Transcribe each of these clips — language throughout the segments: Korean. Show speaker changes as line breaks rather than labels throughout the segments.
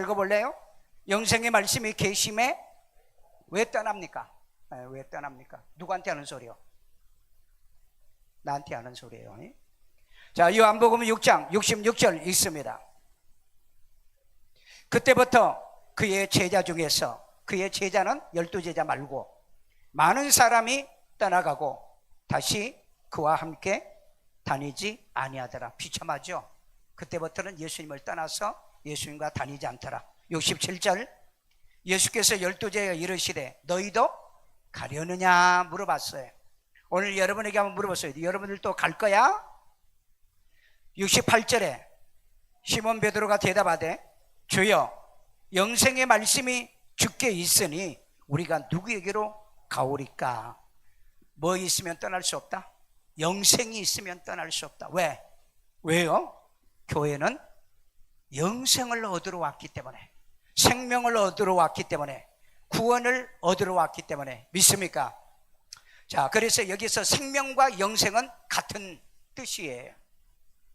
읽어볼래요? 영생의 말씀이 계심에 왜 떠납니까? 왜 떠납니까? 누구한테 하는 소리요? 나한테 하는 소리예요. 자, 요한복음 6장 66절 읽습니다. 그때부터 그의 제자 중에서, 그의 제자는 12제자 말고 많은 사람이 떠나가고 다시 그와 함께 다니지 아니하더라. 비참하죠? 그때부터는 예수님을 떠나서 예수님과 다니지 않더라. 67절 예수께서 12제에 이르시되 너희도 가려느냐 물어봤어요. 오늘 여러분에게 한번 물어봤어요. 여러분들도 갈 거야? 68절에 시몬 베드로가 대답하되 주여 영생의 말씀이 주께 있으니 우리가 누구에게로 가오리까? 뭐 있으면 떠날 수 없다? 영생이 있으면 떠날 수 없다. 왜? 왜요? 교회는 영생을 얻으러 왔기 때문에, 생명을 얻으러 왔기 때문에, 구원을 얻으러 왔기 때문에. 믿습니까? 자, 그래서 여기서 생명과 영생은 같은 뜻이에요.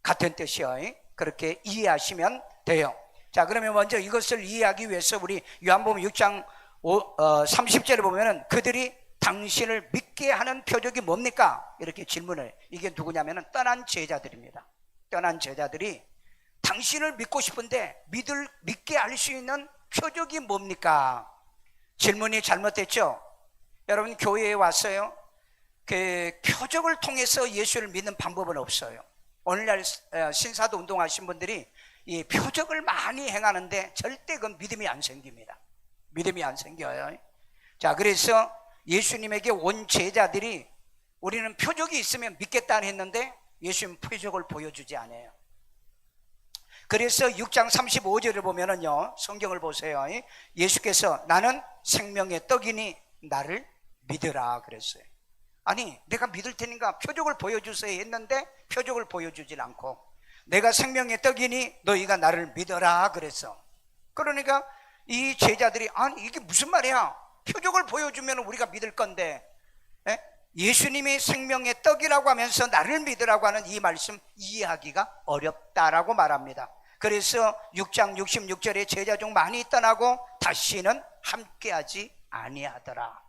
같은 뜻이요. 그렇게 이해하시면 돼요. 자, 그러면 먼저 이것을 이해하기 위해서 우리 요한복음 6장 30절에 보면은 그들이 당신을 믿게 하는 표적이 뭡니까? 이렇게 질문을. 이게 누구냐면은 떠난 제자들입니다. 떠난 제자들이 당신을 믿고 싶은데 믿게 할 수 있는 표적이 뭡니까? 질문이 잘못됐죠? 여러분, 교회에 왔어요. 그 표적을 통해서 예수를 믿는 방법은 없어요. 오늘날 신사도 운동하신 분들이 이 표적을 많이 행하는데 절대 그 믿음이 안 생깁니다. 믿음이 안 생겨요. 자, 그래서 예수님에게 온 제자들이 우리는 표적이 있으면 믿겠다 했는데 예수님 표적을 보여주지 않아요. 그래서 6장 35절을 보면은요, 성경을 보세요. 예수께서 나는 생명의 떡이니 나를 믿으라 그랬어요. 아니, 내가 믿을 테니까 표적을 보여주세요 했는데 표적을 보여주질 않고, 내가 생명의 떡이니 너희가 나를 믿어라 그랬어. 그러니까 이 제자들이 아니 이게 무슨 말이야? 표적을 보여주면 우리가 믿을 건데, 예수님이 생명의 떡이라고 하면서 나를 믿으라고 하는 이 말씀 이해하기가 어렵다라고 말합니다. 그래서 6장 66절에 제자 중 많이 떠나고 다시는 함께하지 아니하더라.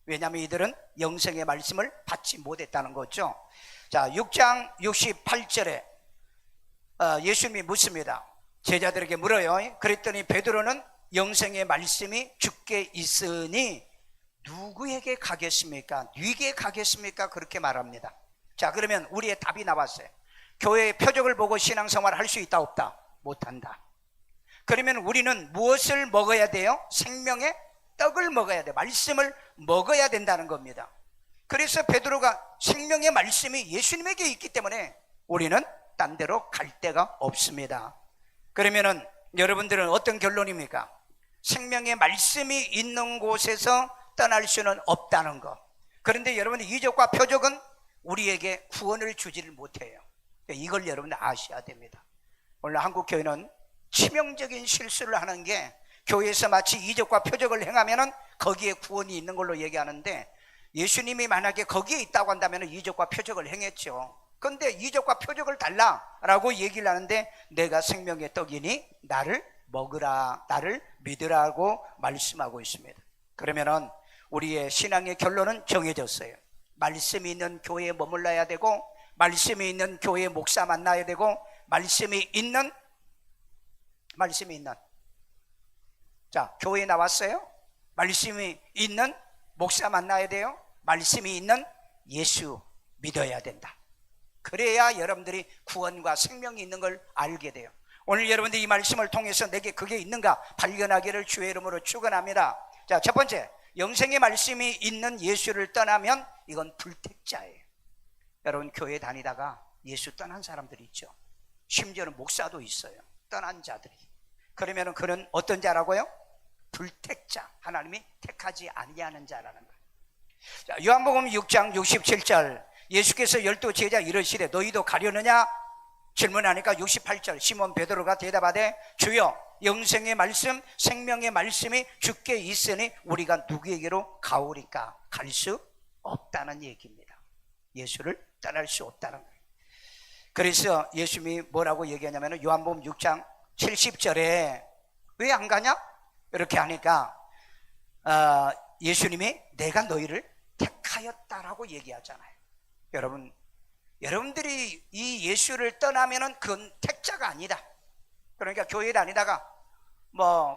왜냐하면 이들은 영생의 말씀을 받지 못했다는 거죠. 자, 6장 68절에 예수님이 묻습니다. 제자들에게 물어요. 그랬더니 베드로는 영생의 말씀이 주께 있으니 누구에게 가겠습니까? 네게 가겠습니까? 그렇게 말합니다. 자, 그러면 우리의 답이 나왔어요. 교회의 표적을 보고 신앙생활을 할 수 있다 없다? 못한다. 그러면 우리는 무엇을 먹어야 돼요? 생명의 떡을 먹어야 돼요. 말씀을 먹어야 된다는 겁니다. 그래서 베드로가 생명의 말씀이 예수님에게 있기 때문에 우리는 딴 데로 갈 데가 없습니다. 그러면은 여러분들은 어떤 결론입니까? 생명의 말씀이 있는 곳에서 떠날 수는 없다는 거. 그런데 여러분들 이적과 표적은 우리에게 구원을 주지를 못해요. 이걸 여러분들 아셔야 됩니다. 오늘 한국교회는 치명적인 실수를 하는 게, 교회에서 마치 이적과 표적을 행하면은 거기에 구원이 있는 걸로 얘기하는데, 예수님이 만약에 거기에 있다고 한다면 이적과 표적을 행했죠. 그런데 이적과 표적을 달라라고 얘기를 하는데, 내가 생명의 떡이니 나를 먹으라, 나를 믿으라고 말씀하고 있습니다. 그러면은 우리의 신앙의 결론은 정해졌어요. 말씀이 있는 교회에 머물러야 되고, 말씀이 있는 교회에 목사 만나야 되고, 말씀이 있는 자, 교회에 나왔어요. 말씀이 있는 목사 만나야 돼요. 말씀이 있는 예수 믿어야 된다. 그래야 여러분들이 구원과 생명이 있는 걸 알게 돼요. 오늘 여러분들이 이 말씀을 통해서 내게 그게 있는가 발견하기를 주의 이름으로 축원합니다. 자, 첫 번째, 영생의 말씀이 있는 예수를 떠나면 이건 불택자예요. 여러분, 교회 다니다가 예수 떠난 사람들이 있죠. 심지어는 목사도 있어요. 떠난 자들이. 그러면 그는 어떤 자라고요? 불택자, 하나님이 택하지 아니하는 자라는 거예요. 자, 요한복음 6장 67절 예수께서 12제자 이르시되 너희도 가려느냐 질문하니까 68절 시몬 베드로가 대답하되 주여 영생의 말씀, 생명의 말씀이 주께 있으니 우리가 누구에게로 가오리까? 갈 수 없다는 얘기입니다. 예수를 떠날 수 없다는 거예요. 그래서 예수님이 뭐라고 얘기하냐면 요한복음 6장 70절에 왜 안 가냐? 이렇게 하니까 예수님이 내가 너희를 택하였다라고 얘기하잖아요. 여러분들이 이 예수를 떠나면은 그건 택자가 아니다. 그러니까 교회 다니다가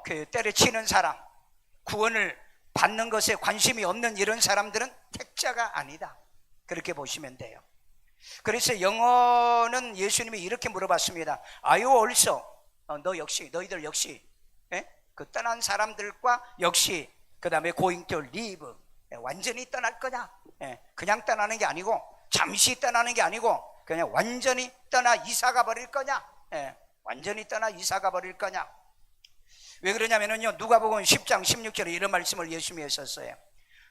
그 때려치는 사람, 구원을 받는 것에 관심이 없는 이런 사람들은 택자가 아니다. 그렇게 보시면 돼요. 그래서 영어는 예수님이 이렇게 물어봤습니다. Are you also? 너희들 역시 그 떠난 사람들과 역시 그 다음에 going to leave, 완전히 떠날 거냐? 그냥 떠나는 게 아니고 잠시 떠나는 게 아니고 그냥 완전히 떠나 이사가 버릴 거냐? 완전히 떠나 이사가 버릴 거냐? 왜 그러냐면요, 누가복음 10장 16절에 이런 말씀을 예수님이 했었어요.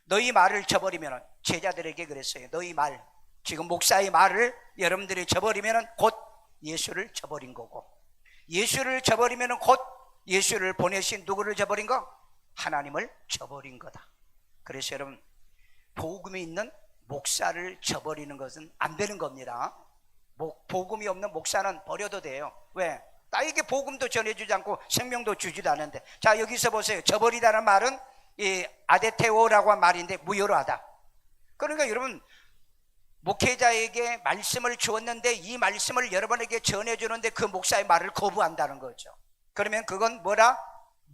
너희 말을 저버리면, 제자들에게 그랬어요. 너희 말, 지금 목사의 말을 여러분들이 저버리면 곧 예수를 저버린 거고, 예수를 저버리면 곧 예수를 보내신 누구를 저버린 거? 하나님을 저버린 거다. 그래서 여러분, 복음이 있는 목사를 저버리는 것은 안 되는 겁니다. 복음이 없는 목사는 버려도 돼요. 왜? 나에게 복음도 전해주지 않고 생명도 주지도 않는데. 자, 여기서 보세요. 저버리다는 말은 이 아데테오라고 한 말인데 무효로 하다. 그러니까 여러분, 목회자에게 말씀을 주었는데 이 말씀을 여러분에게 전해주는데 그 목사의 말을 거부한다는 거죠. 그러면 그건 뭐라?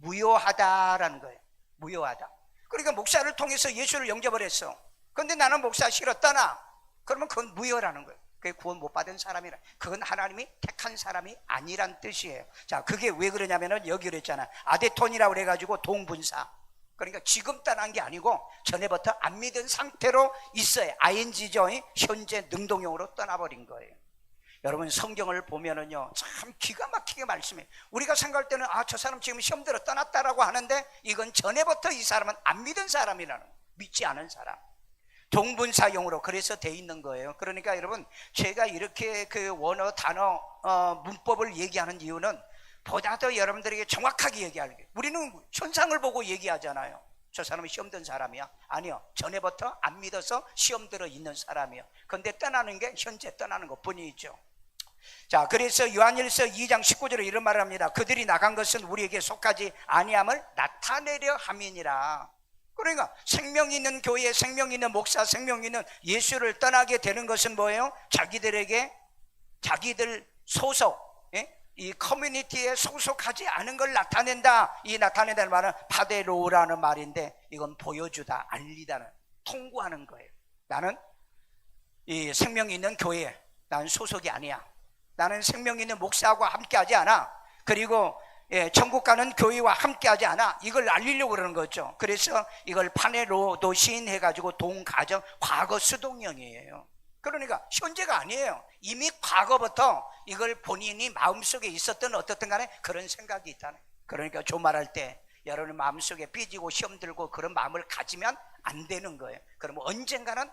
무효하다라는 거예요. 무효하다. 그러니까 목사를 통해서 예수를 영접을 했어. 그런데 나는 목사 싫어, 떠나. 그러면 그건 무효라는 거예요. 그게 구원 못 받은 사람이라. 그건 하나님이 택한 사람이 아니란 뜻이에요. 자, 그게 왜 그러냐면은 여기 그랬잖아. 아데톤이라고 그래가지고 동분사. 그러니까 지금 떠난 게 아니고 전에부터 안 믿은 상태로 있어요. ing죠. 현재 능동형으로 떠나버린 거예요. 여러분, 성경을 보면은요, 참 기가 막히게 말씀해요. 우리가 생각할 때는 저 사람 지금 시험 들어 떠났다라고 하는데 이건 전에부터 이 사람은 안 믿은 사람이라는, 믿지 않은 사람. 동분사용으로 그래서 돼 있는 거예요. 그러니까 여러분, 제가 이렇게 그 원어, 단어, 문법을 얘기하는 이유는 보다 더 여러분들에게 정확하게 얘기하려고. 우리는 현상을 보고 얘기하잖아요. 저 사람은 시험 든 사람이야? 아니요, 전에부터 안 믿어서 시험 들어 있는 사람이요. 그런데 떠나는 게 현재 떠나는 것 뿐이죠. 자, 그래서 요한일서 2장 19절에 이런 말을 합니다. 그들이 나간 것은 우리에게 속하지 아니함을 나타내려 함이니라. 그러니까 생명 있는 교회, 생명 있는 목사, 생명 있는 예수를 떠나게 되는 것은 뭐예요? 자기들 소속, 이 커뮤니티에 소속하지 않은 걸 나타낸다. 이 나타낸다는 말은 파데로라는 말인데, 이건 보여주다, 알리다는, 통구하는 거예요. 나는 이 생명 있는 교회에 나는 소속이 아니야. 나는 생명 있는 목사하고 함께하지 않아. 그리고 천국 가는 교회와 함께하지 않아. 이걸 알리려고 그러는 거죠. 그래서 이걸 파네로도 시인해가지고 동가정, 과거 수동형이에요. 그러니까 현재가 아니에요. 이미 과거부터 이걸 본인이 마음속에 있었던 어떻든 간에 그런 생각이 있다는. 그러니까 저 말할 때 여러분 마음속에 삐지고 시험 들고 그런 마음을 가지면 안 되는 거예요. 그러면 언젠가는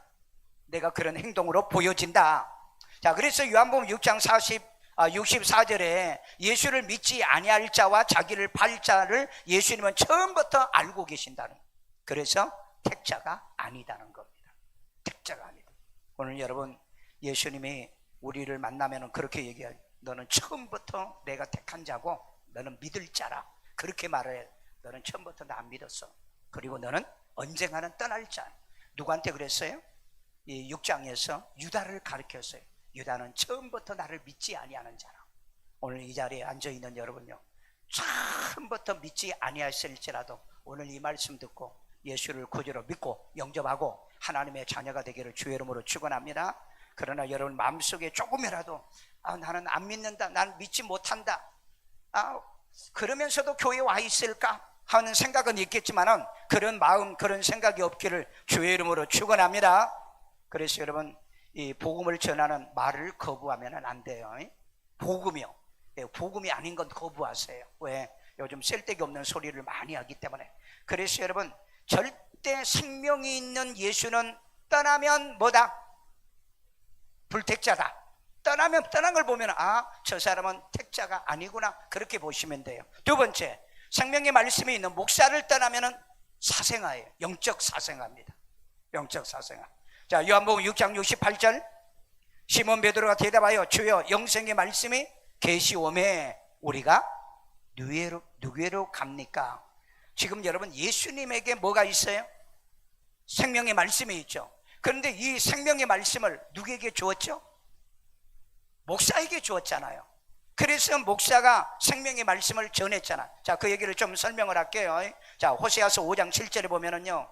내가 그런 행동으로 보여진다. 자, 그래서 요한복음 6장 64절에 예수를 믿지 아니할 자와 자기를 팔 자를 예수님은 처음부터 알고 계신다는, 그래서 택자가 아니다는 겁니다. 택자가 아니다. 오늘 여러분, 예수님이 우리를 만나면 그렇게 얘기해요. 너는 처음부터 내가 택한 자고 너는 믿을 자라. 그렇게 말해. 너는 처음부터 나 안 믿었어. 그리고 너는 언젠가는 떠날 자. 누구한테 그랬어요? 이 6장에서 유다를 가르쳤어요. 유다는 처음부터 나를 믿지 아니하는 자라. 오늘 이 자리에 앉아있는 여러분요, 처음부터 믿지 아니하실지라도 오늘 이 말씀 듣고 예수를 구주로 믿고 영접하고 하나님의 자녀가 되기를 주의 이름으로 축원합니다. 그러나 여러분 마음속에 조금이라도 나는 안 믿는다, 난 믿지 못한다, 그러면서도 교회에 와 있을까 하는 생각은 있겠지만은 그런 마음, 그런 생각이 없기를 주의 이름으로 축원합니다. 그래서 여러분, 이 복음을 전하는 말을 거부하면 안 돼요. 복음이요, 복음이 아닌 건 거부하세요. 왜? 요즘 쓸데기 없는 소리를 많이 하기 때문에. 그래서 여러분, 절대 생명이 있는 예수는 떠나면 뭐다? 불택자다. 떠나면, 떠난 걸 보면 저 사람은 택자가 아니구나, 그렇게 보시면 돼요. 두 번째, 생명의 말씀이 있는 목사를 떠나면 사생아예요. 영적 사생아입니다. 영적 사생아. 자, 요한복음 6장 68절, 시몬 베드로가 대답하여 주여 영생의 말씀이 계시오매 우리가 누구에로 갑니까? 지금 여러분 예수님에게 뭐가 있어요? 생명의 말씀이 있죠. 그런데 이 생명의 말씀을 누구에게 주었죠? 목사에게 주었잖아요. 그래서 목사가 생명의 말씀을 전했잖아. 자, 그 얘기를 좀 설명을 할게요. 자, 호세아서 5장 7절에 보면은요,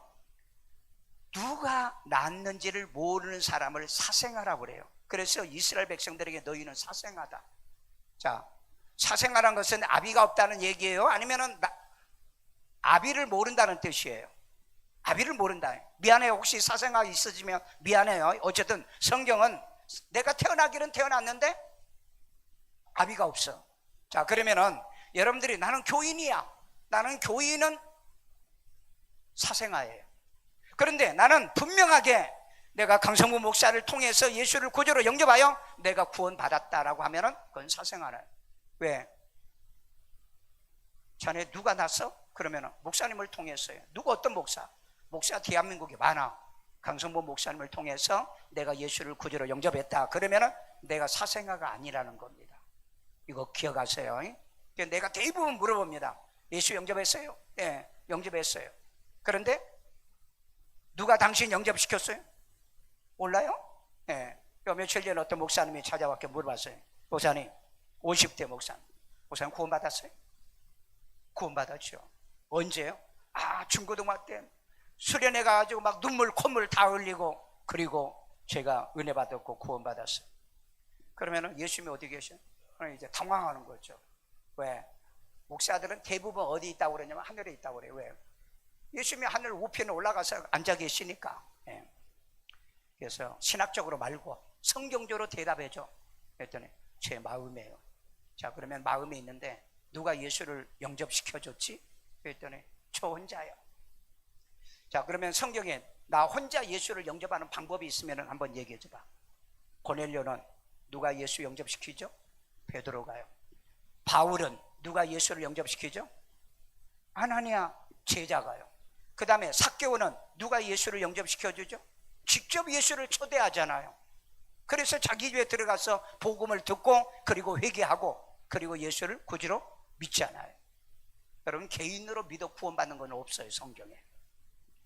누가 낳았는지를 모르는 사람을 사생아라고 그래요. 그래서 이스라엘 백성들에게 너희는 사생아다. 자, 사생아란 것은 아비가 없다는 얘기예요? 아니면은 아비를 모른다는 뜻이에요? 아비를 모른다. 미안해요. 혹시 사생아 있어지면 미안해요. 어쨌든 성경은 내가 태어나기는 태어났는데 아비가 없어. 자, 그러면은 여러분들이 나는 교인이야. 나는 교인은 사생아예요. 그런데 나는 분명하게 내가 강성구 목사를 통해서 예수를 구주로 영접하여 내가 구원받았다라고 하면은 그건 사생아네. 왜? 자네 누가 낳았어? 그러면은 목사님을 통해서요. 누가 어떤 목사? 목사 대한민국에 많아. 강성보 목사님을 통해서 내가 예수를 구주로 영접했다. 그러면은 내가 사생아가 아니라는 겁니다. 이거 기억하세요. 내가 대부분 물어봅니다. 예수 영접했어요? 네, 영접했어요. 그런데 누가 당신 영접시켰어요? 몰라요? 네. 며칠 전에 어떤 목사님이 찾아왔게 물어봤어요. 목사님, 50대 목사님 구원받았어요? 구원받았죠. 언제요? 중고등학교 때 수련회 가가지고 막 눈물 콧물 다 흘리고, 그리고 제가 은혜 받았고 구원받았어요. 그러면은 예수님이 어디 계셔? 이제 당황하는 거죠. 왜? 목사들은 대부분 어디 있다고 그러냐면 하늘에 있다고 그래요. 왜? 예수님이 하늘 우편에 올라가서 앉아 계시니까. 예. 그래서 신학적으로 말고 성경적으로 대답해줘. 그랬더니 제 마음이에요. 자, 그러면 마음이 있는데 누가 예수를 영접시켜줬지? 그랬더니 저 혼자요. 자, 그러면 성경에 나 혼자 예수를 영접하는 방법이 있으면 한번 얘기해 줘봐. 고넬료는 누가 예수 영접시키죠? 베드로가요. 바울은 누가 예수를 영접시키죠? 아나니아 제자가요. 그 다음에 삭개오는 누가 예수를 영접시켜주죠? 직접 예수를 초대하잖아요. 그래서 자기 집에 들어가서 복음을 듣고 그리고 회개하고 그리고 예수를 구주로 믿잖아요. 여러분, 개인으로 믿어 구원받는 건 없어요, 성경에.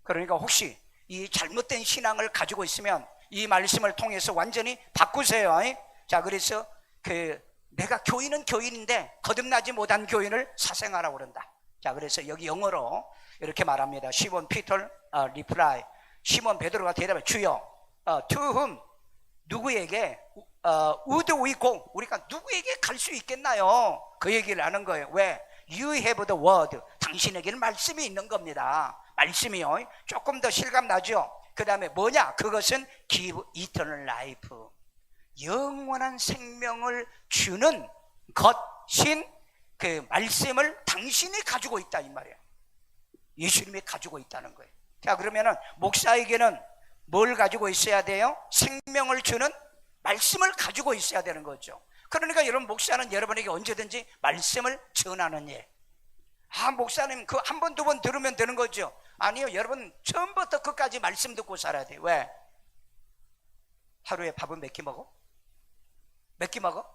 그러니까 혹시 이 잘못된 신앙을 가지고 있으면 이 말씀을 통해서 완전히 바꾸세요. 자, 그래서 내가 교인은 교인인데 거듭나지 못한 교인을 사생아라고 그런다. 자, 그래서 여기 영어로 이렇게 말합니다. 시몬 피터 reply. 시몬 베드로가 대답해, 주여, to whom, 누구에게, would we go, 우리가 누구에게 갈 수 있겠나요? 그 얘기를 하는 거예요. 왜? You have the word. 당신에게는 말씀이 있는 겁니다. 말씀이요. 조금 더 실감 나죠? 그 다음에 뭐냐? 그것은 give eternal life. 영원한 생명을 주는 것인 그 말씀을 당신이 가지고 있다, 이 말이에요. 예수님이 가지고 있다는 거예요. 자, 그러면은 목사에게는 뭘 가지고 있어야 돼요? 생명을 주는 말씀을 가지고 있어야 되는 거죠. 그러니까 여러분, 목사는 여러분에게 언제든지 말씀을 전하는 일. 목사님 그 한 번, 두 번 들으면 되는 거죠? 아니요, 여러분 처음부터 끝까지 말씀 듣고 살아야 돼요. 왜? 하루에 밥은 몇 끼 먹어? 몇 끼 먹어?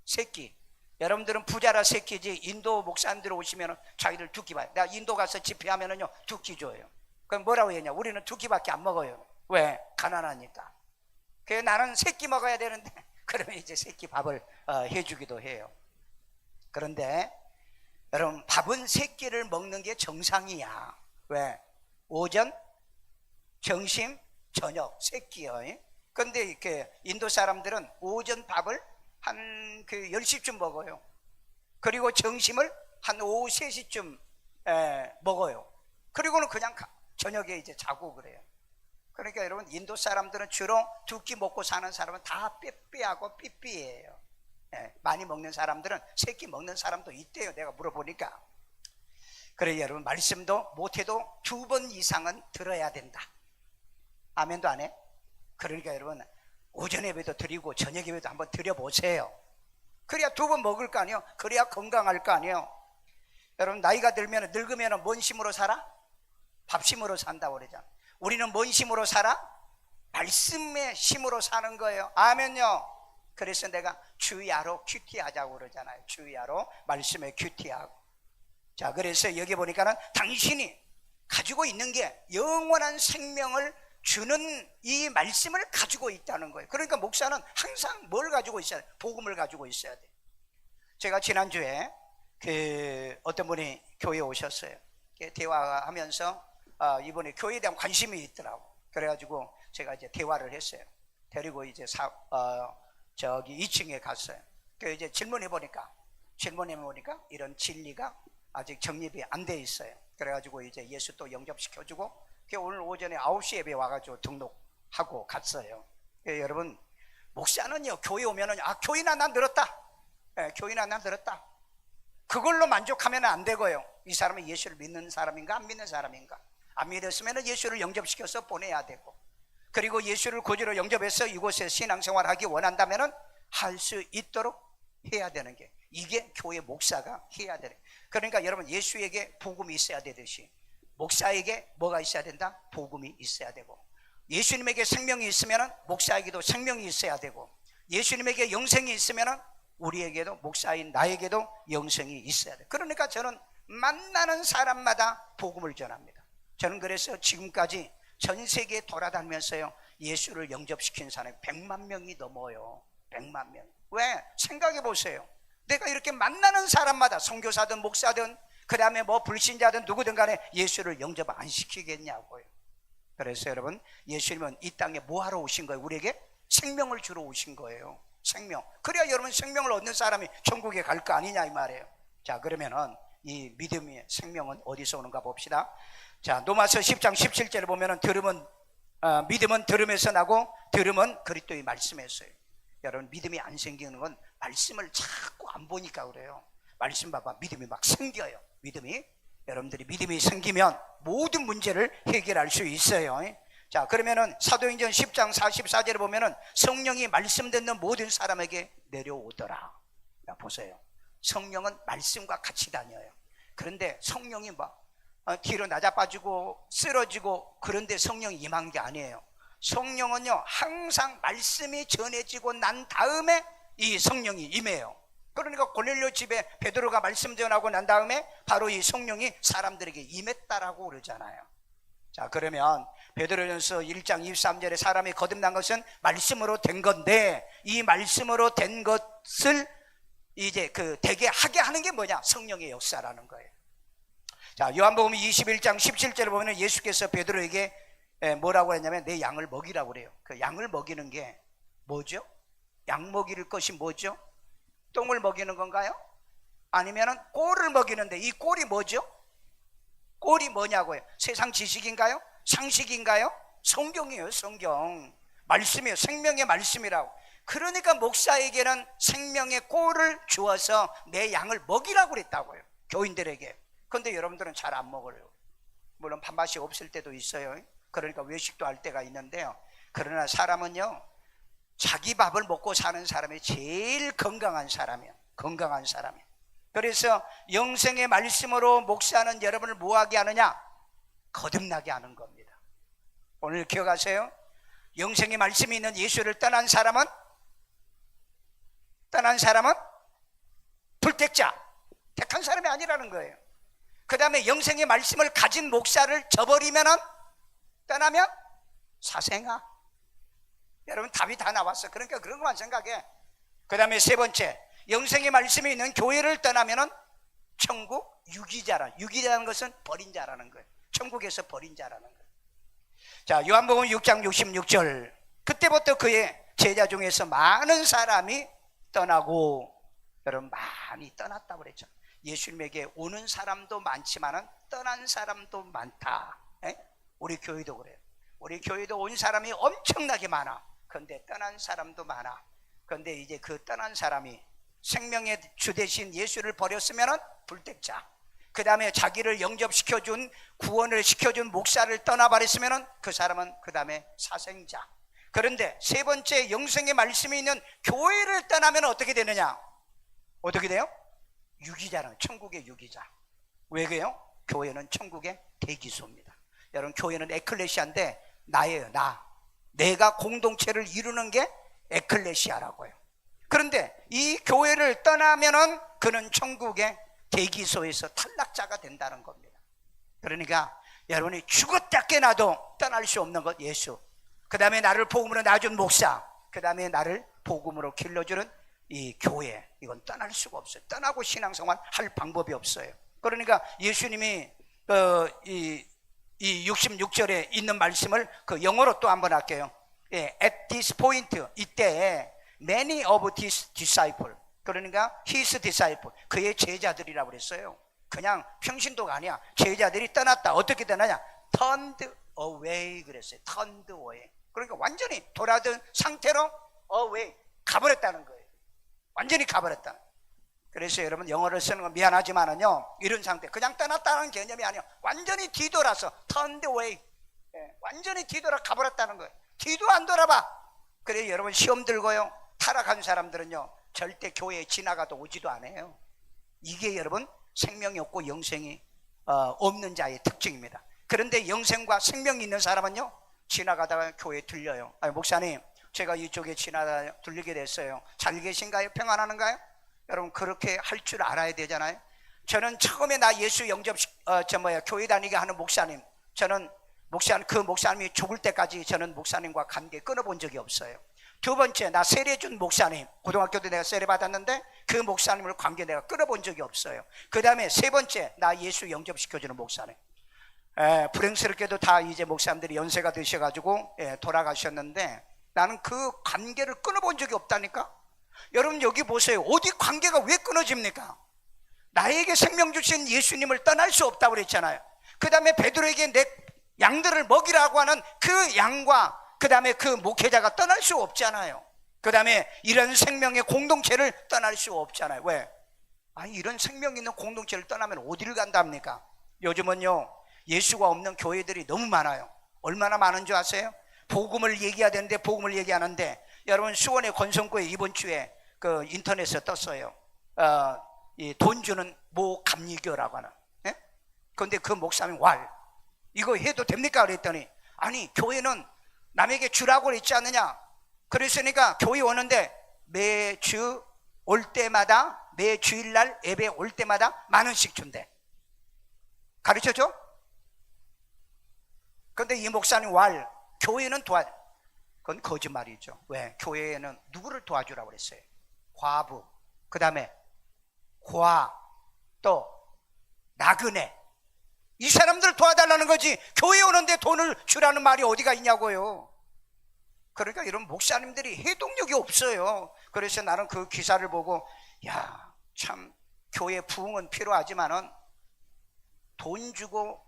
3끼. 여러분들은 부자라 3끼지 인도 목사님들 오시면 자기들 2끼 봐요. 내가 인도 가서 집회하면은요 2끼 줘요. 그럼 뭐라고 했냐? 우리는 2끼밖에 안 먹어요. 왜? 가난하니까. 그래서 나는 3끼 먹어야 되는데 그러면 이제 3끼 밥을 해주기도 해요. 그런데 여러분, 밥은 3끼를 먹는 게 정상이야. 왜? 오전, 점심, 저녁 3끼요. 그런데 이렇게 인도 사람들은 오전 밥을 한 10시쯤 먹어요. 그리고 점심을 한 오후 3시쯤 먹어요. 그리고는 그냥 저녁에 이제 자고 그래요. 그러니까 여러분, 인도 사람들은 주로 2끼 먹고 사는 사람은 다 삐삐하고 삐삐예요. 많이 먹는 사람들은 3끼 먹는 사람도 있대요. 내가 물어보니까. 그래, 여러분, 말씀도 못해도 2번 이상은 들어야 된다. 아멘도 안 해? 그러니까 여러분, 오전 예배도 드리고 저녁 예배도 한번 드려보세요. 그래야 2번 먹을 거 아니에요. 그래야 건강할 거 아니에요. 여러분, 나이가 들면, 늙으면 뭔 힘으로 살아? 밥심으로 산다고 그러잖아. 우리는 뭔 힘으로 살아? 말씀의 힘으로 사는 거예요. 아멘요. 그래서 내가 주야로 큐티하자고 그러잖아요. 주야로 말씀에 큐티하고. 자, 그래서 여기 보니까는 당신이 가지고 있는 게 영원한 생명을 주는 이 말씀을 가지고 있다는 거예요. 그러니까 목사는 항상 뭘 가지고 있어야 돼? 복음을 가지고 있어야 돼. 제가 지난주에 어떤 분이 교회에 오셨어요. 대화하면서 이번에 교회에 대한 관심이 있더라고. 그래가지고 제가 이제 대화를 했어요. 데리고 이제 저기 2층에 갔어요. 그 이제 질문해 보니까 이런 진리가 아직 정립이 안 돼 있어요. 그래가지고 이제 예수 또 영접시켜주고 오늘 오전에 9시 예배 와가지고 등록하고 갔어요. 여러분, 목사는요 교회 오면은 교인아 난 늘었다. 교인아 난 늘었다. 그걸로 만족하면 안 되고요. 이 사람은 예수를 믿는 사람인가 안 믿는 사람인가. 안 믿었으면 예수를 영접시켜서 보내야 되고, 그리고 예수를 구주로 영접해서 이곳에 신앙생활하기 원한다면 할 수 있도록 해야 되는 게, 이게 교회 목사가 해야 되는. 그러니까 여러분, 예수에게 복음이 있어야 되듯이 목사에게 뭐가 있어야 된다? 복음이 있어야 되고, 예수님에게 생명이 있으면 목사에게도 생명이 있어야 되고, 예수님에게 영생이 있으면 우리에게도, 목사인 나에게도 영생이 있어야 돼. 그러니까 저는 만나는 사람마다 복음을 전합니다. 저는 그래서 지금까지 전 세계에 돌아다니면서요 예수를 영접시킨 사람이 100만 명이 넘어요. 100만 명. 왜? 생각해 보세요. 내가 이렇게 만나는 사람마다, 선교사든 목사든 그 다음에 뭐 불신자든 누구든 간에 예수를 영접 안 시키겠냐고요. 그래서 여러분, 예수님은 이 땅에 뭐하러 오신 거예요? 우리에게 생명을 주러 오신 거예요. 생명. 그래야 여러분 생명을 얻는 사람이 천국에 갈 거 아니냐 이 말이에요. 자, 그러면은 이 믿음의 생명은 어디서 오는가 봅시다. 자, 로마서 10장 17절을 보면은 믿음은 들음에서 나고 들음은 그리스도의 말씀에서요. 여러분, 믿음이 안 생기는 건 말씀을 자꾸 안 보니까 그래요. 말씀 봐봐, 믿음이 막 생겨요. 여러분들이 믿음이 생기면 모든 문제를 해결할 수 있어요. 자, 그러면은 사도행전 10장 44절에 보면은 성령이 말씀 듣는 모든 사람에게 내려오더라. 자, 보세요. 성령은 말씀과 같이 다녀요. 그런데 성령이 막 뒤로 낮아빠지고 쓰러지고 그런데 성령이 임한 게 아니에요. 성령은요 항상 말씀이 전해지고 난 다음에 이 성령이 임해요. 그러니까 고넬료 집에 베드로가 말씀 전하고 난 다음에 바로 이 성령이 사람들에게 임했다라고 그러잖아요. 자, 그러면 베드로전서 1장 23절에 사람이 거듭난 것은 말씀으로 된 건데, 이 말씀으로 된 것을 이제 되게 하게 하는 게 뭐냐? 성령의 역사라는 거예요. 자, 요한복음 21장 17절에 보면 예수께서 베드로에게 뭐라고 했냐면 내 양을 먹이라고 그래요. 그 양을 먹이는 게 뭐죠? 양 먹일 것이 뭐죠? 똥을 먹이는 건가요? 아니면은 꼴을 먹이는데, 이 꼴이 뭐죠? 꼴이 뭐냐고요? 세상 지식인가요? 상식인가요? 성경이에요. 성경 말씀이에요. 생명의 말씀이라고. 그러니까 목사에게는 생명의 꼴을 주어서 내 양을 먹이라고 그랬다고요, 교인들에게. 그런데 여러분들은 잘 안 먹어요. 물론 밥맛이 없을 때도 있어요. 그러니까 외식도 할 때가 있는데요. 그러나 사람은요 자기 밥을 먹고 사는 사람이 제일 건강한 사람이에요. 건강한 사람이에요. 그래서 영생의 말씀으로 목사는 여러분을 뭐하게 하느냐? 거듭나게 하는 겁니다. 오늘 기억하세요. 영생의 말씀이 있는 예수를 떠난 사람은 불택자, 택한 사람이 아니라는 거예요. 그 다음에 영생의 말씀을 가진 목사를 떠나면 사생아. 여러분, 답이 다 나왔어. 그러니까 그런 것만 생각해. 그 다음에 세 번째, 영생의 말씀이 있는 교회를 떠나면 천국 유기자라는 것은 버린 자라는 거예요. 천국에서 버린 자라는 거예요. 자, 요한복음 6장 66절, 그때부터 그의 제자 중에서 많은 사람이 떠나고, 여러분 많이 떠났다고 그랬죠. 예수님에게 오는 사람도 많지만은 떠난 사람도 많다. 우리 교회도 그래요. 우리 교회도 온 사람이 엄청나게 많아. 그런데 떠난 사람도 많아. 그런데 이제 그 떠난 사람이 생명의 주 대신 예수를 버렸으면은 불택자, 그 다음에 자기를 영접시켜준, 구원을 시켜준 목사를 떠나버렸으면은 그 사람은 그 다음에 사생자. 그런데 세 번째, 영생의 말씀이 있는 교회를 떠나면 어떻게 되느냐? 어떻게 돼요? 유기자는, 천국의 유기자. 왜 그래요? 교회는 천국의 대기소입니다. 여러분, 교회는 에클레시아인데 나예요. 내가 공동체를 이루는 게 에클레시아라고요. 그런데 이 교회를 떠나면은 그는 천국의 대기소에서 탈락자가 된다는 겁니다. 그러니까 여러분이 죽었다 깨나도 떠날 수 없는 것 예수, 그 다음에 나를 복음으로 낳아준 목사, 그 다음에 나를 복음으로 길러주는 이 교회, 이건 떠날 수가 없어요. 떠나고 신앙생활 할 방법이 없어요. 그러니까 예수님이 이 66절에 있는 말씀을 그 영어로 또 한번 할게요. 예, at this point, 이때 many of his disciples, 그러니까 his disciples, 그의 제자들이라고 그랬어요. 그냥 평신도가 아니야. 제자들이 떠났다. 어떻게 떠나냐? turned away 그랬어요. turned away. 그러니까 완전히 돌아든 상태로 away, 가버렸다는 거예요. 완전히 가버렸다. 그래서 여러분 영어를 쓰는 건 미안하지만은요, 이런 상태, 그냥 떠났다는 개념이 아니에요. 완전히 뒤돌아서 turned away, 완전히 뒤돌아 가버렸다는 거예요. 뒤도 안 돌아봐. 그래서 여러분 시험 들고요, 타락한 사람들은요 절대 교회에 지나가도 오지도 않아요. 이게 여러분 생명이 없고 영생이 없는 자의 특징입니다. 그런데 영생과 생명이 있는 사람은요 지나가다가 교회에 들려요. 아니, 목사님 제가 이쪽에 지나다 들리게 됐어요. 잘 계신가요? 평안하는가요? 여러분 그렇게 할 줄 알아야 되잖아요. 저는 처음에 나 예수 영접 교회 다니게 하는 목사님, 저는 그 목사님이 죽을 때까지 저는 목사님과 관계 끊어본 적이 없어요. 두 번째, 나 세례준 목사님, 고등학교 때 내가 세례 받았는데 그 목사님을 관계 내가 끊어본 적이 없어요. 그 다음에 세 번째, 나 예수 영접시켜주는 목사님. 불행스럽게도 다 이제 목사님들이 연세가 드셔가지고 돌아가셨는데 나는 그 관계를 끊어본 적이 없다니까. 여러분 여기 보세요. 어디 관계가 왜 끊어집니까? 나에게 생명 주신 예수님을 떠날 수 없다고 그랬잖아요. 그 다음에 베드로에게 내 양들을 먹이라고 하는 그 양과 그 다음에 그 목회자가 떠날 수 없잖아요. 그 다음에 이런 생명의 공동체를 떠날 수 없잖아요. 왜? 아니 이런 생명 있는 공동체를 떠나면 어디를 간답니까? 요즘은요 예수가 없는 교회들이 너무 많아요. 얼마나 많은 줄 아세요? 복음을 얘기해야 되는데 복음을 얘기하는데, 여러분 수원의 권성구에 이번 주에 그 인터넷에 떴어요. 이 돈 주는 모 감리교라고 하는. 그런데 그 목사님 이거 해도 됩니까? 그랬더니 아니 교회는 남에게 주라고 그랬지 않느냐. 그랬으니까 교회 오는데 매주 올 때마다, 매 주일날 예배 올 때마다 10,000원씩 준대. 가르쳐줘? 그런데 이 목사님 교회는 그건 거짓말이죠. 왜? 교회에는 누구를 도와주라고 그랬어요? 과부, 그 다음에 고아, 또 나그네, 이 사람들 도와달라는 거지 교회 오는데 돈을 주라는 말이 어디가 있냐고요. 그러니까 이런 목사님들이 해동력이 없어요. 그래서 나는 그 기사를 보고 참 교회 부흥은 필요하지만은 돈 주고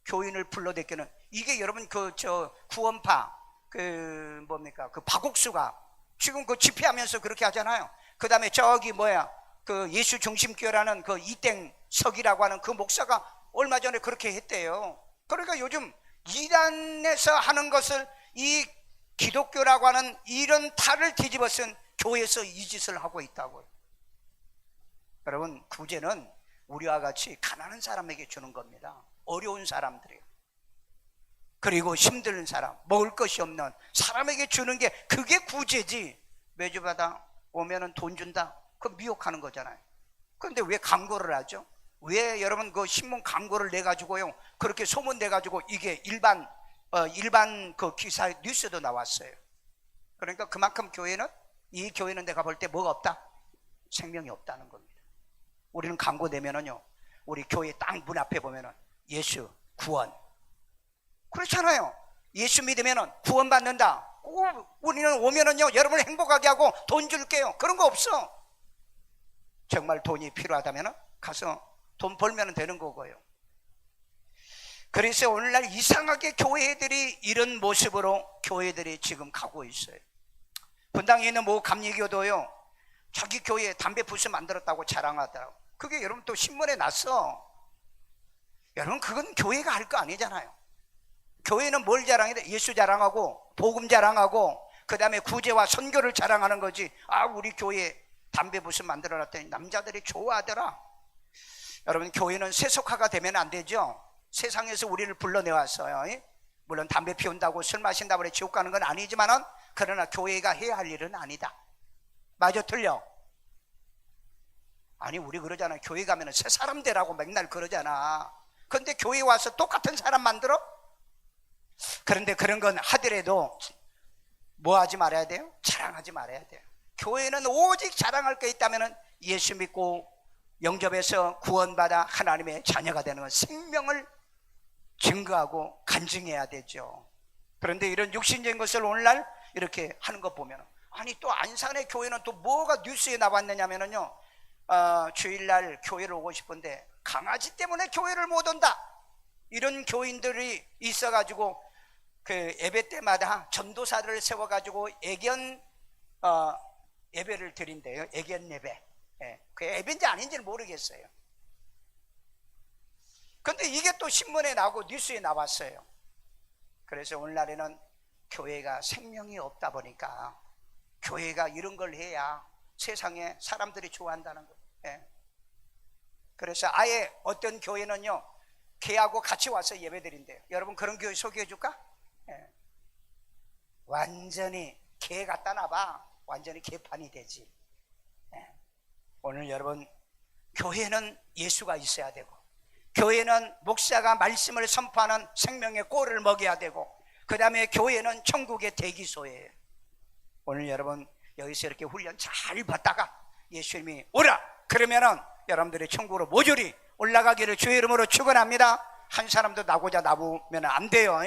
교인을 불러대기는, 이게 여러분 구원파 그 박옥수가 지금 그 집회하면서 그렇게 하잖아요. 그 다음에 그 예수 중심교회라는 그 이땡석이라고 하는 그 목사가 얼마 전에 그렇게 했대요. 그러니까 요즘 이단에서 하는 것을 이 기독교라고 하는 이런 탈을 뒤집어 쓴 교회에서 이 짓을 하고 있다고요. 여러분 구제는 우리와 같이 가난한 사람에게 주는 겁니다. 어려운 사람들이요. 그리고 힘든 사람, 먹을 것이 없는 사람에게 주는 게 그게 구제지. 매주마다 오면은 돈 준다, 그거 미혹하는 거잖아요. 그런데 왜 광고를 하죠? 왜 여러분 그 신문 광고를 내가지고요 그렇게 소문 내가지고 이게 일반 그 기사 뉴스도 나왔어요. 그러니까 그만큼 이 교회는 내가 볼 때 뭐가 없다? 생명이 없다는 겁니다. 우리는 광고 내면은요 우리 교회 딱 문 앞에 보면은 예수 구원, 그렇잖아요. 예수 믿으면은 구원 받는다. 우리는 오면은요 여러분을 행복하게 하고 돈 줄게요, 그런 거 없어. 정말 돈이 필요하다면 가서 돈 벌면 되는 거고요. 그래서 오늘날 이상하게 교회들이 이런 모습으로 교회들이 지금 가고 있어요. 분당에 있는 모 감리교도요 자기 교회에 담배 붓을 만들었다고 자랑하더라고. 그게 여러분 또 신문에 났어. 여러분 그건 교회가 할 거 아니잖아요. 교회는 뭘 자랑해야 돼? 예수 자랑하고 복음 자랑하고 그 다음에 구제와 선교를 자랑하는 거지. 우리 교회에 담배 붓을 만들어놨더니 남자들이 좋아하더라. 여러분 교회는 세속화가 되면 안 되죠. 세상에서 우리를 불러내왔어요. 물론 담배 피운다고 술 마신다고 그래 지옥 가는 건 아니지만은, 그러나 교회가 해야 할 일은 아니다. 맞아, 틀려? 아니, 우리 그러잖아. 교회 가면 새 사람 되라고 맨날 그러잖아. 근데 교회 와서 똑같은 사람 만들어? 그런데 그런 건 하더라도 뭐 하지 말아야 돼요? 자랑하지 말아야 돼요. 교회는 오직 자랑할 게 있다면 예수 믿고 영접해서 구원받아 하나님의 자녀가 되는 건 생명을 증거하고 간증해야 되죠. 그런데 이런 육신적인 것을 오늘날 이렇게 하는 거 보면, 아니 또 안산의 교회는 또 뭐가 뉴스에 나왔느냐면요, 주일날 교회를 오고 싶은데 강아지 때문에 교회를 못 온다, 이런 교인들이 있어가지고 그 예배 때마다 전도사들을 세워가지고 애견 예배를 드린대요. 애견 예배. 그 예배인지 아닌지는 모르겠어요. 근데 이게 또 신문에 나오고 뉴스에 나왔어요. 그래서 오늘날에는 교회가 생명이 없다 보니까 교회가 이런 걸 해야 세상에 사람들이 좋아한다는 거예요. 그래서 아예 어떤 교회는요, 개하고 같이 와서 예배 드린대요. 여러분 그런 교회 소개해 줄까? 완전히 개 갖다 놔봐, 완전히 개판이 되지. 오늘 여러분, 교회는 예수가 있어야 되고, 교회는 목사가 말씀을 선포하는 생명의 꼴을 먹여야 되고, 그 다음에 교회는 천국의 대기소예요. 오늘 여러분 여기서 이렇게 훈련 잘 받다가 예수님이 오라 그러면은 여러분들이 천국으로 모조리 올라가기를 주의 이름으로 축원합니다. 한 사람도 나고자 나보면 안 돼요.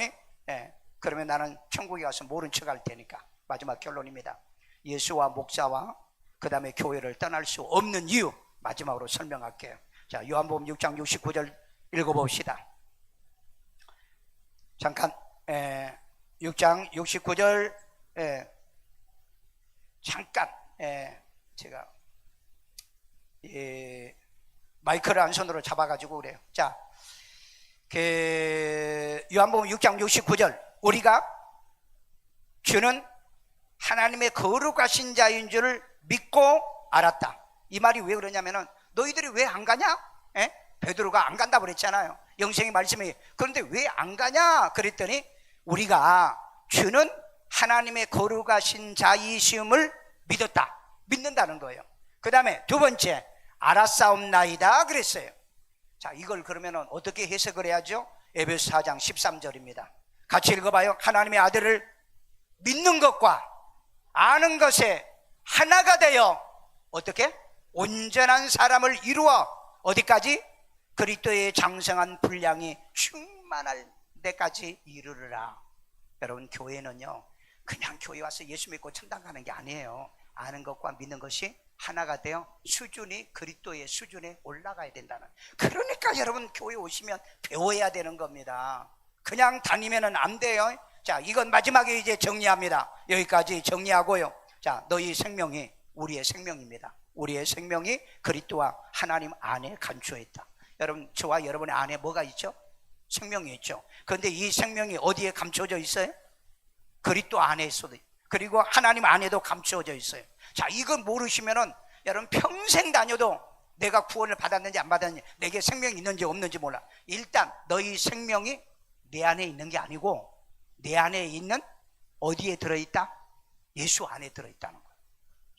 그러면 나는 천국에 가서 모른 척 할 테니까. 마지막 결론입니다. 예수와 목사와 그 다음에 교회를 떠날 수 없는 이유, 마지막으로 설명할게요. 자, 요한복음 6장 69절 읽어봅시다. 잠깐 6장 69절 잠깐 제가 마이크를 한 손으로 잡아가지고 그래요. 자, 요한복음 6장 69절, 우리가 주는 하나님의 거룩하신 자인 줄을 믿고 알았다. 이 말이 왜 그러냐면은, 너희들이 왜 안 가냐? 베드로가 안 간다고 그랬잖아요. 영생의 말씀이. 그런데 왜 안 가냐? 그랬더니 우리가 주는 하나님의 거룩하신 자이심을 믿었다, 믿는다는 거예요. 그 다음에 두 번째, 알았사옵나이다 그랬어요. 자, 이걸 그러면 어떻게 해석을 해야죠? 에베소 4장 13절입니다. 같이 읽어봐요. 하나님의 아들을 믿는 것과 아는 것에 하나가 되어 어떻게? 온전한 사람을 이루어 어디까지? 그리스도의 장성한 분량이 충만할 때까지 이르르라. 여러분, 교회는요 그냥 교회 와서 예수 믿고 천당 가는 게 아니에요. 아는 것과 믿는 것이 하나가 되어 수준이 그리스도의 수준에 올라가야 된다는. 그러니까 여러분 교회 오시면 배워야 되는 겁니다. 그냥 다니면 안 돼요. 자, 이건 마지막에 이제 정리합니다. 여기까지 정리하고요. 자, 너희 생명이 우리의 생명입니다. 우리의 생명이 그리스도와 하나님 안에 감추어 있다. 여러분, 저와 여러분의 안에 뭐가 있죠? 생명이 있죠. 그런데 이 생명이 어디에 감춰져 있어요? 그리스도 안에 있어도, 그리고 하나님 안에도 감추어져 있어요. 자, 이거 모르시면은 여러분 평생 다녀도 내가 구원을 받았는지 안 받았는지, 내게 생명이 있는지 없는지 몰라. 일단 너희 생명이 내 안에 있는 게 아니고 내 안에 있는 어디에 들어있다? 예수 안에 들어있다는 거예요.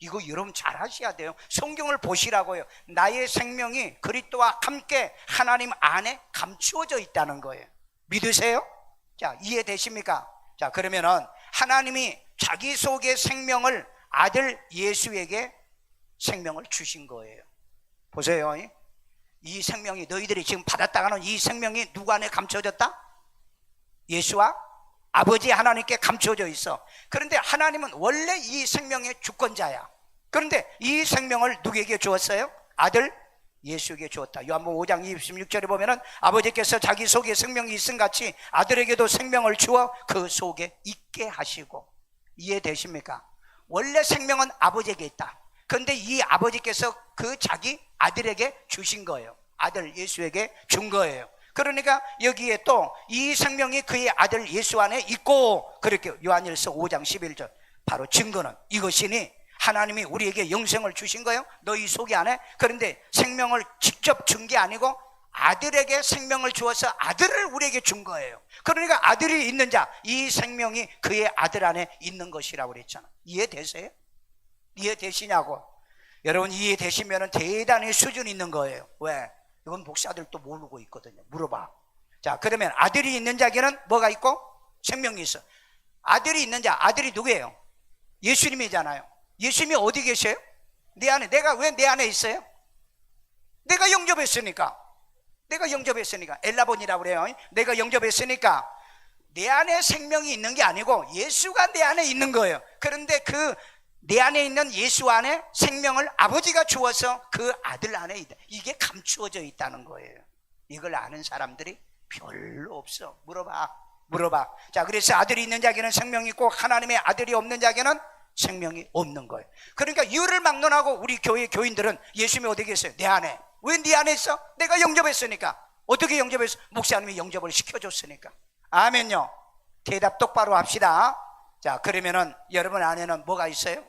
이거 여러분 잘 하셔야 돼요. 성경을 보시라고요. 나의 생명이 그리스도와 함께 하나님 안에 감추어져 있다는 거예요. 믿으세요? 자, 이해되십니까? 자, 그러면은 하나님이 자기 속의 생명을 아들 예수에게 생명을 주신 거예요. 보세요. 이 생명이, 너희들이 지금 받았다가는 이 생명이 누구 안에 감춰졌다? 예수와 아버지 하나님께 감춰져 있어. 그런데 하나님은 원래 이 생명의 주권자야. 그런데 이 생명을 누구에게 주었어요? 아들 예수에게 주었다. 요한복음 5장 26절에 보면은 아버지께서 자기 속에 생명이 있음 같이 아들에게도 생명을 주어 그 속에 있게 하시고. 이해되십니까? 원래 생명은 아버지에게 있다. 그런데 이 아버지께서 그 자기 아들에게 주신 거예요. 아들 예수에게 준 거예요. 그러니까 여기에 또 이 생명이 그의 아들 예수 안에 있고, 그렇게 요한일서 5장 11절 바로 증거는 이것이니 하나님이 우리에게 영생을 주신 거예요. 너희 속 안에. 그런데 생명을 직접 준 게 아니고 아들에게 생명을 주어서 아들을 우리에게 준 거예요. 그러니까 아들이 있는 자, 이 생명이 그의 아들 안에 있는 것이라고 그랬잖아. 이해되세요? 이해되시냐고. 여러분 이해되시면 대단히 수준 있는 거예요. 왜? 이건 목사들도 모르고 있거든요. 물어봐. 자, 그러면 아들이 있는 자에게는 뭐가 있고? 생명이 있어. 아들이 있는 자, 아들이 누구예요? 예수님이잖아요. 예수님이 어디 계셔요? 내 안에. 내가 왜 내 안에 있어요? 내가 영접했으니까. 내가 영접했으니까. 엘라본이라고 그래요. 내가 영접했으니까 내 안에 생명이 있는 게 아니고 예수가 내 안에 있는 거예요. 그런데 그 내 안에 있는 예수 안에 생명을 아버지가 주어서 그 아들 안에 있다. 이게 감추어져 있다는 거예요. 이걸 아는 사람들이 별로 없어. 물어봐. 자, 그래서 아들이 있는 자에게는 생명이 있고 하나님의 아들이 없는 자에게는 생명이 없는 거예요. 그러니까 이유를 막론하고 우리 교회 교인들은 예수님이 어디 계세요? 내 안에. 왜 네 안에 있어? 내가 영접했으니까. 어떻게 영접했어? 목사님이 영접을 시켜줬으니까. 아멘요. 대답 똑바로 합시다. 자, 그러면은 여러분 안에는 뭐가 있어요?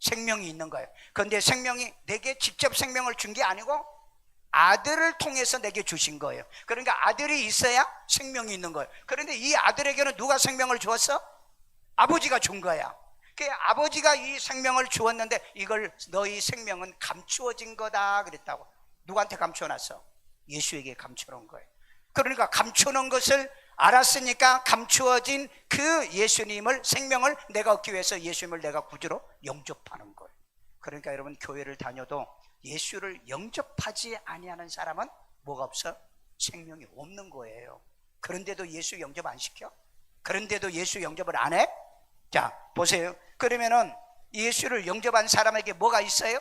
생명이 있는 거예요. 그런데 생명이 내게 직접 생명을 준 게 아니고 아들을 통해서 내게 주신 거예요. 그러니까 아들이 있어야 생명이 있는 거예요. 그런데 이 아들에게는 누가 생명을 주었어? 아버지가 준 거야. 그 아버지가 이 생명을 주었는데 이걸 너희 생명은 감추어진 거다 그랬다고. 누구한테 감춰놨어? 예수에게 감춰놓은 거예요. 그러니까 감춰놓은 것을 알았으니까 감추어진 그 예수님을, 생명을 내가 얻기 위해서 예수님을 내가 구주로 영접하는 거예요. 그러니까 여러분 교회를 다녀도 예수를 영접하지 아니하는 사람은 뭐가 없어? 생명이 없는 거예요. 그런데도 예수 영접 안 시켜? 그런데도 예수 영접을 안 해? 자, 보세요. 그러면은 예수를 영접한 사람에게 뭐가 있어요?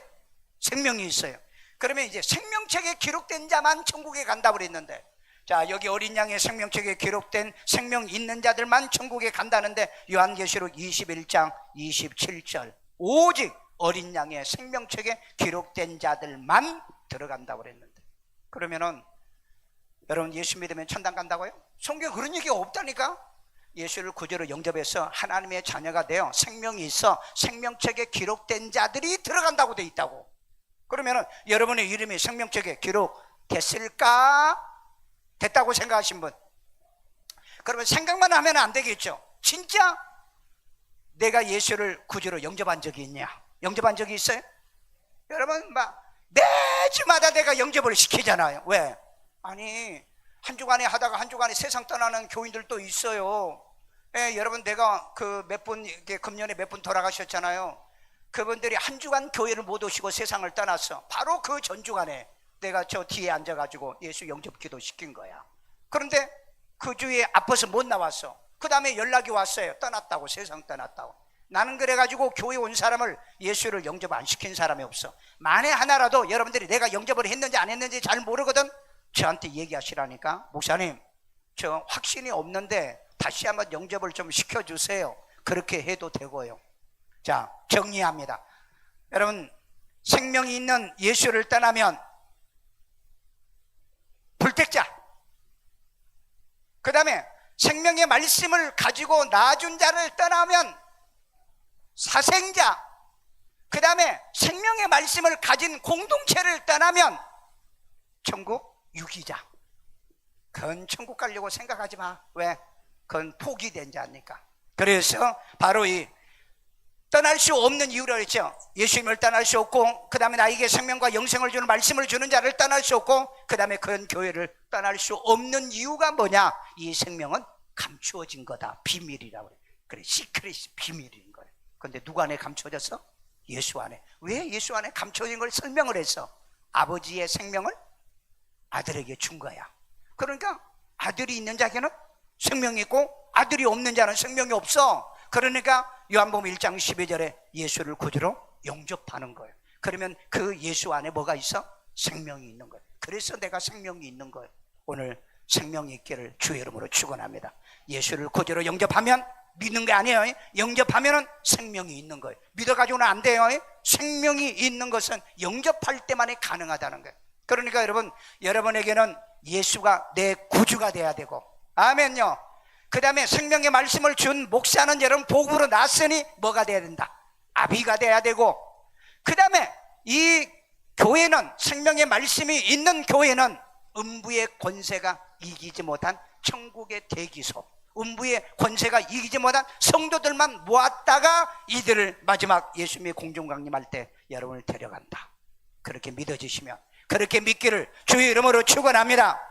생명이 있어요. 그러면 이제 생명책에 기록된 자만 천국에 간다고 그랬는데, 자, 여기 어린 양의 생명책에 기록된 생명 있는 자들만 천국에 간다는데 요한계시록 21장 27절 오직 어린 양의 생명책에 기록된 자들만 들어간다고 그랬는데, 그러면은 여러분 예수 믿으면 천당 간다고요? 성경에 그런 얘기가 없다니까. 예수를 구주로 영접해서 하나님의 자녀가 되어 생명이 있어 생명책에 기록된 자들이 들어간다고 돼 있다고. 그러면은 여러분의 이름이 생명책에 기록됐을까? 됐다고 생각하신 분? 그러면 생각만 하면 안 되겠죠. 진짜 내가 예수를 구주로 영접한 적이 있냐? 영접한 적이 있어요? 여러분 막 매주마다 내가 영접을 시키잖아요. 왜? 아니 한 주간에 하다가 한 주간에 세상 떠나는 교인들도 있어요. 예, 여러분 내가 그 몇 분 금년에 몇 분 돌아가셨잖아요. 그분들이 한 주간 교회를 못 오시고 세상을 떠났어. 바로 그 전주간에 내가 저 뒤에 앉아가지고 예수 영접 기도 시킨 거야. 그런데 그 주에 아파서 못 나왔어. 그 다음에 연락이 왔어요. 떠났다고, 세상 떠났다고. 나는 그래가지고 교회 온 사람을 예수를 영접 안 시킨 사람이 없어. 만에 하나라도 여러분들이 내가 영접을 했는지 안 했는지 잘 모르거든. 저한테 얘기하시라니까. 목사님 저 확신이 없는데 다시 한번 영접을 좀 시켜주세요. 그렇게 해도 되고요. 자, 정리합니다. 여러분 생명이 있는 예수를 떠나면 불택자, 그 다음에 생명의 말씀을 가지고 낳아준 자를 떠나면 사생자, 그 다음에 생명의 말씀을 가진 공동체를 떠나면 천국 유기자. 그건 천국 가려고 생각하지 마. 왜? 그건 포기된 자니까. 그래서 바로 이 떠날 수 없는 이유를 했죠. 예수님을 떠날 수 없고, 그 다음에 나에게 생명과 영생을 주는 말씀을 주는 자를 떠날 수 없고, 그 다음에 그런 교회를 떠날 수 없는 이유가 뭐냐? 이 생명은 감추어진 거다. 비밀이라고 그래. 그래, 시크릿이 비밀인 거예요. 그런데 누구 안에 감추어졌어? 예수 안에. 왜 예수 안에 감추어진 걸 설명을 했어? 아버지의 생명을 아들에게 준 거야. 그러니까 아들이 있는 자에게는 생명이 있고 아들이 없는 자는 생명이 없어. 그러니까 요한복음 1장 12절에 예수를 구주로 영접하는 거예요. 그러면 그 예수 안에 뭐가 있어? 생명이 있는 거예요. 그래서 내가 생명이 있는 거예요. 오늘 생명이 있기를 주의 이름으로 축원합니다. 예수를 구주로 영접하면 믿는 게 아니에요. 영접하면 생명이 있는 거예요. 믿어가지고는 안 돼요. 생명이 있는 것은 영접할 때만이 가능하다는 거예요. 그러니까 여러분, 여러분에게는 예수가 내 구주가 돼야 되고, 아멘요. 그 다음에 생명의 말씀을 준 목사는 여러분 복으로 났으니 뭐가 돼야 된다? 아비가 돼야 되고, 그 다음에 이 교회는, 생명의 말씀이 있는 교회는 음부의 권세가 이기지 못한 천국의 대기소, 음부의 권세가 이기지 못한 성도들만 모았다가 이들을 마지막 예수님의 공중강림할 때 여러분을 데려간다. 그렇게 믿어지시면, 그렇게 믿기를 주의 이름으로 축원합니다.